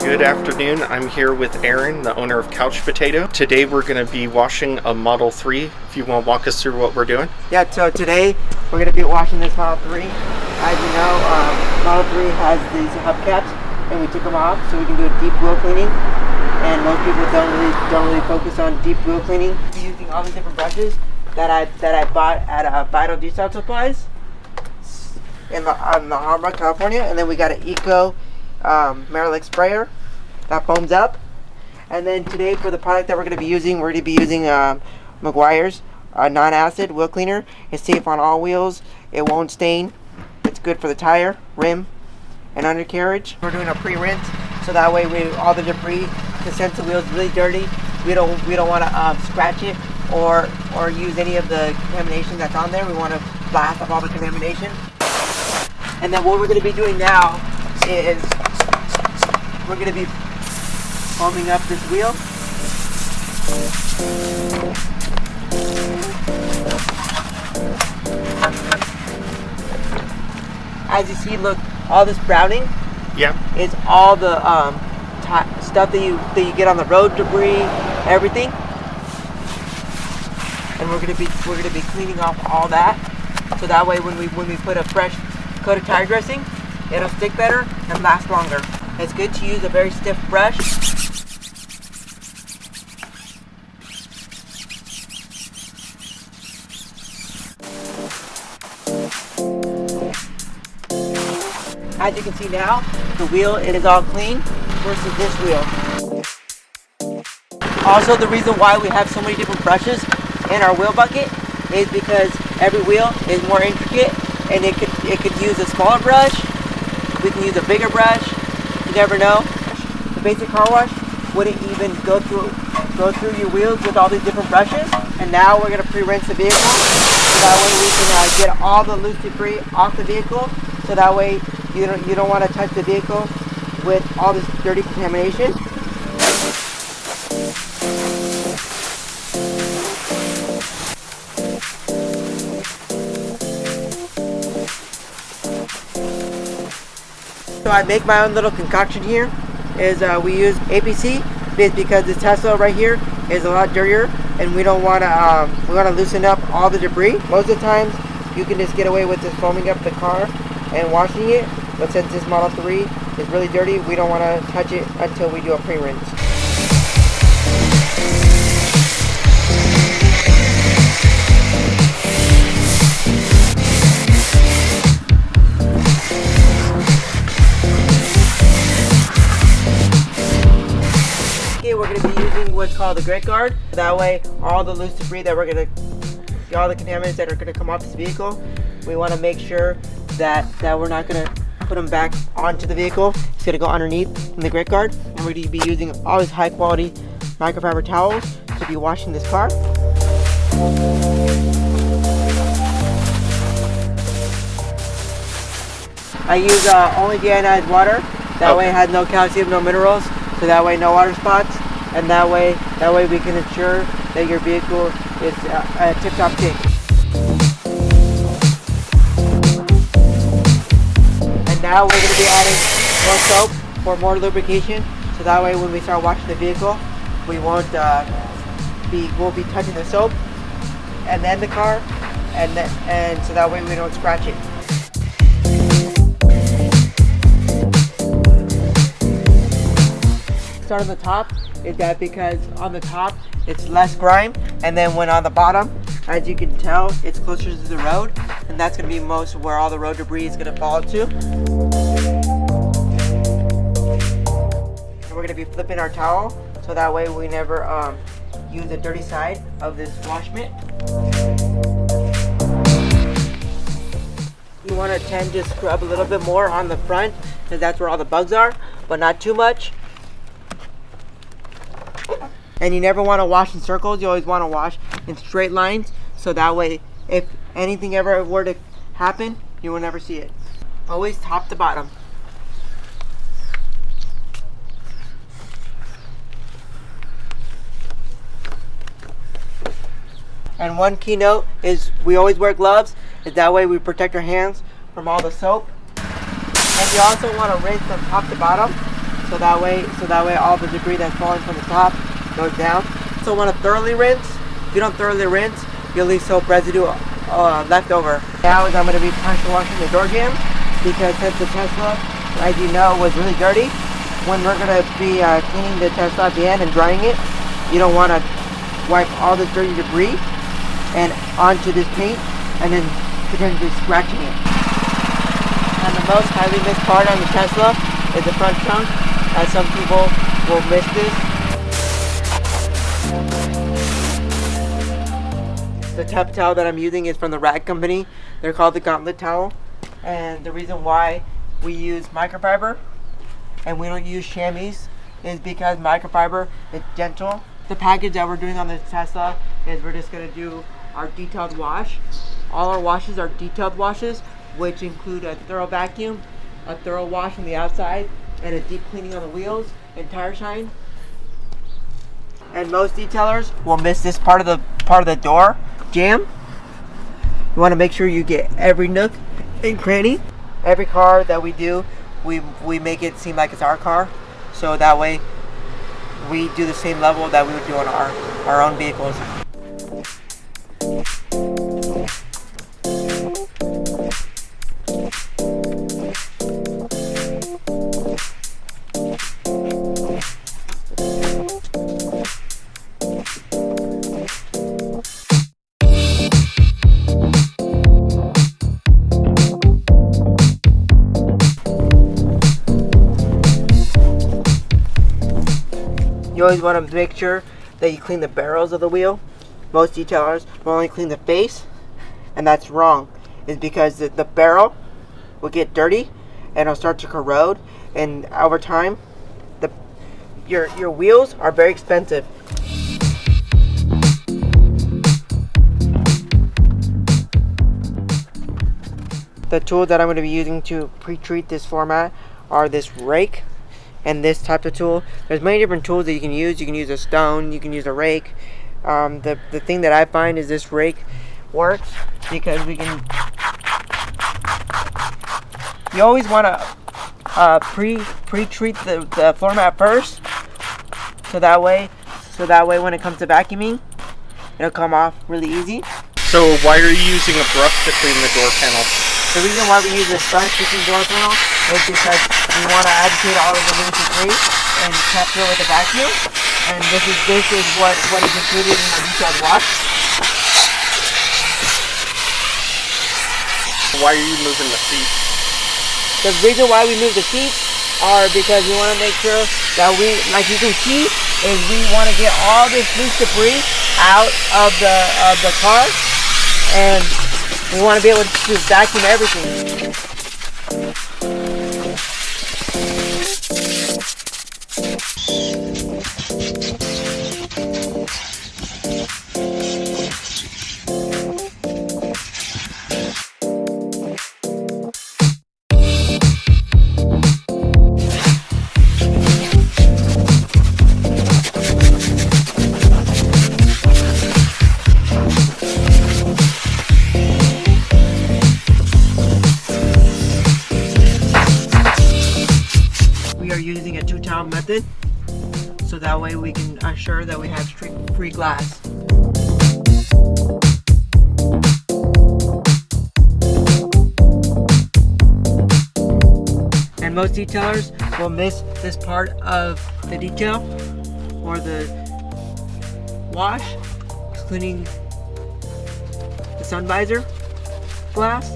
Good afternoon. I'm here with Aaron, the owner of Couch Potato. Today we're going to be washing a Model 3. If you want to walk us through what we're doing. Yeah, so today we're going to be washing this Model 3. As you know, Model 3 has these hubcaps, and we took them off so we can do a deep wheel cleaning. And most people don't really focus on deep wheel cleaning. We're using all the different brushes that I bought at Vital Detail Supplies in the Harbor, California. And then we got an Eco Marilic sprayer that foams up. And then today for the product that we're going to be using, Meguiar's non-acid wheel cleaner. It's safe on all wheels. It won't stain. It's good for the tire, rim, and undercarriage. We're doing a pre-rinse, so that way all the debris, since the wheel is really dirty, we don't want to scratch it or use any of the contamination that's on there. We want to blast off all the contamination. And then what we're going to be doing now is we're going to be foaming up this wheel. As you see, look, all this browning is all the stuff that you get on the road, debris, everything. And we're gonna be cleaning off all that, so that way when we put a fresh coat of tire dressing, it'll stick better and last longer. It's good to use a very stiff brush. As you can see now, the wheel is all clean versus this wheel. Also, the reason why we have so many different brushes in our wheel bucket is because every wheel is more intricate, and it could use a smaller brush. We can use a bigger brush. You never know. The basic car wash wouldn't even go through your wheels with all these different brushes. And now we're gonna pre-rinse the vehicle, so that way we can get all the loose debris off the vehicle. So that way you don't want to touch the vehicle with all this dirty contamination. So I make my own little concoction here. We use APC because this Tesla right here is a lot dirtier, and we want to loosen up all the debris. Most of the times you can just get away with just foaming up the car and washing it, but since this Model 3 is really dirty, we don't want to touch it until we do a pre-rinse. Okay, we're going to be using what's called the grit guard. That way, all the loose debris all the contaminants that are going to come off this vehicle, we want to make sure that we're not going to put them back onto the vehicle. It's going to go underneath in the grit guard, and we're going to be using all these high quality microfiber towels to be washing this car. I use only deionized water. That way it has no calcium, no minerals, so that way no water spots, and that way we can ensure that your vehicle is a tip-top shape. Now we're going to be adding more soap for more lubrication, so that way when we start washing the vehicle, we won't be touching the soap and then the car, and so that way we don't scratch it. Start on the top is that because on the top it's less grime, and then when on the bottom, as you can tell, it's closer to the road, and that's going to be most where all the road debris is going to fall to. And we're going to be flipping our towel, so that way we never use the dirty side of this wash mitt. You want to tend to scrub a little bit more on the front, because that's where all the bugs are, but not too much. And you never want to wash in circles. You always want to wash in straight lines, so that way if anything ever were to happen, you will never see it. Always top to bottom. And one key note is we always wear gloves, is that way we protect our hands from all the soap. And you also want to rinse from top to bottom, so So that way all the debris that's falling from the top goes down. So want to thoroughly rinse. If you don't thoroughly rinse, you'll leave soap residue left over. Now I'm going to be pressure washing the door jam, because since the Tesla, as you know, was really dirty, when we're going to be cleaning the Tesla at the end and drying it, you don't want to wipe all this dirty debris and onto this paint and then potentially scratching it. And the most highly missed part on the Tesla is the front trunk, as some people will miss this. The tub towel that I'm using is from the rag company. They're called the Gauntlet Towel. And the reason why we use microfiber and we don't use chamois is because microfiber is gentle. The package that we're doing on the Tesla is we're just going to do our detailed wash. All our washes are detailed washes, which include a thorough vacuum, a thorough wash on the outside, and a deep cleaning on the wheels and tire shine. And most detailers will miss this part of the door jam. You want to make sure you get every nook and cranny. Every car that we do, we make it seem like it's our car, so that way we do the same level that we would do on our own vehicles. You always want to make sure that you clean the barrels of the wheel. Most detailers will only clean the face, and that's wrong. It's because the barrel will get dirty and it'll start to corrode, and over time, your wheels are very expensive. The tools that I'm going to be using to pre-treat this format are this rake and this type of tool. There's many different tools that you can use. You can use a stone, you can use a rake. The thing that I find is this rake works because we can. You always want to pre-treat the floor mat first, so that way when it comes to vacuuming, it'll come off really easy. So why are you using a brush to clean the door panel? The reason why we use this brush to clean door panel is because we want to agitate all of the loose debris and capture it with a vacuum. And this is what is included in our detailed wash. Why are you moving the seats? The reason why we move the seats are because we want to make sure that we, like you can see, is we want to get all this loose debris out of the car, and we want to be able to vacuum everything. Using a two-towel method, so that way we can assure that we have streak-free glass. And most detailers will miss this part of the detail or the wash, cleaning the sun visor glass.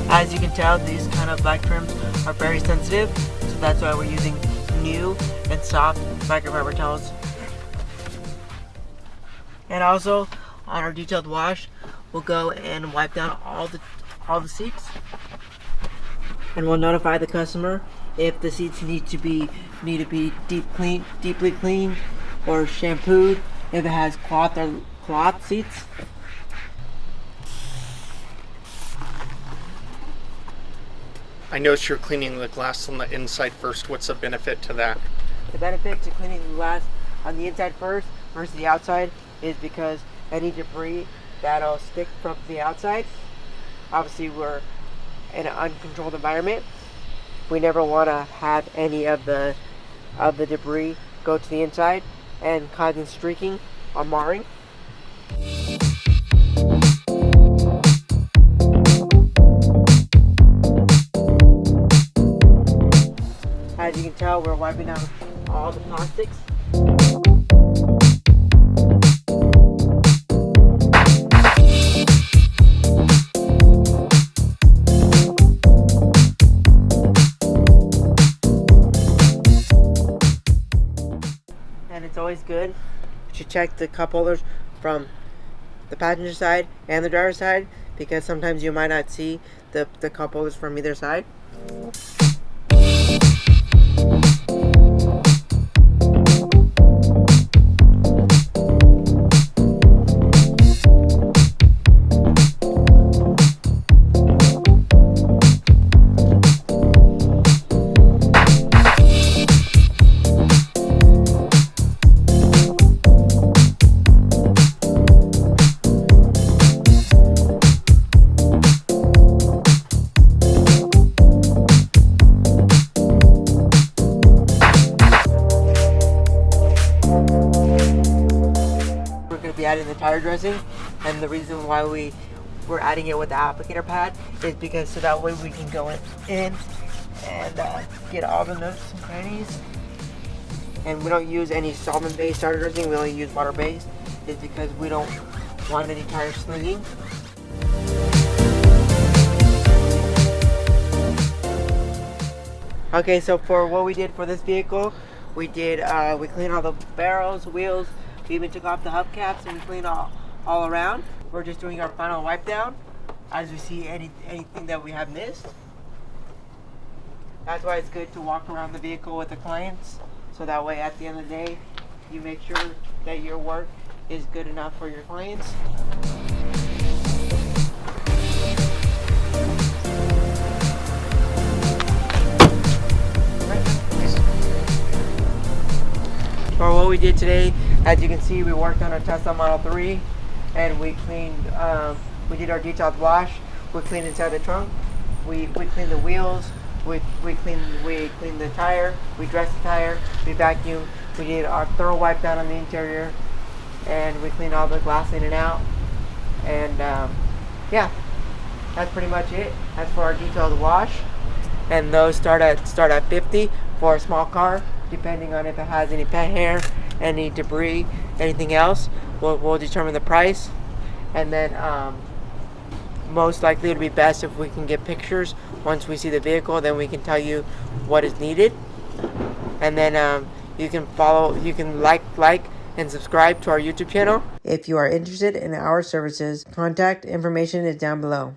As you can tell, these kind of black trims are very sensitive, so that's why we're using new and soft microfiber towels. And also, on our detailed wash, we'll go and wipe down all the seats, and we'll notify the customer if the seats need to be deeply cleaned or shampooed. If it has cloth seats. I noticed you're cleaning the glass on the inside first. What's the benefit to that? The benefit to cleaning the glass on the inside first versus the outside is because any debris that'll stick from the outside. Obviously, we're in an uncontrolled environment. We never want to have any of the debris go to the inside and causing streaking or marring. As you can tell, we're wiping out all the plastics. And it's always good to check the cup holders from the passenger side and the driver's side, because sometimes you might not see the cup holders from either side. Be adding the tire dressing, and the reason why we're adding it with the applicator pad is because so that way we can go in and get all the nooks and crannies. And we don't use any solvent-based tire dressing, we only use water-based, is because we don't want any tire slinging. Okay, so for what we did for this vehicle, we cleaned all the barrels, wheels. We even took off the hubcaps and we cleaned all around. We're just doing our final wipe down as we see anything that we have missed. That's why it's good to walk around the vehicle with the clients, so that way at the end of the day you make sure that your work is good enough for your clients. For what we did today, as you can see, we worked on our Tesla Model 3, and we cleaned, we did our detailed wash. We cleaned inside the trunk. We cleaned the wheels. We cleaned the tire. We dressed the tire. We vacuumed. We did our thorough wipe down on the interior, and we cleaned all the glass in and out. And yeah, that's pretty much it. As for our detailed wash, and those start at 50 for a small car, depending on if it has any pet hair, any debris, anything else. We'll determine the price, and then most likely it would be best if we can get pictures once we see the vehicle. Then we can tell you what is needed, and then you can like and subscribe to our YouTube channel. If you are interested in our services, contact information is down below.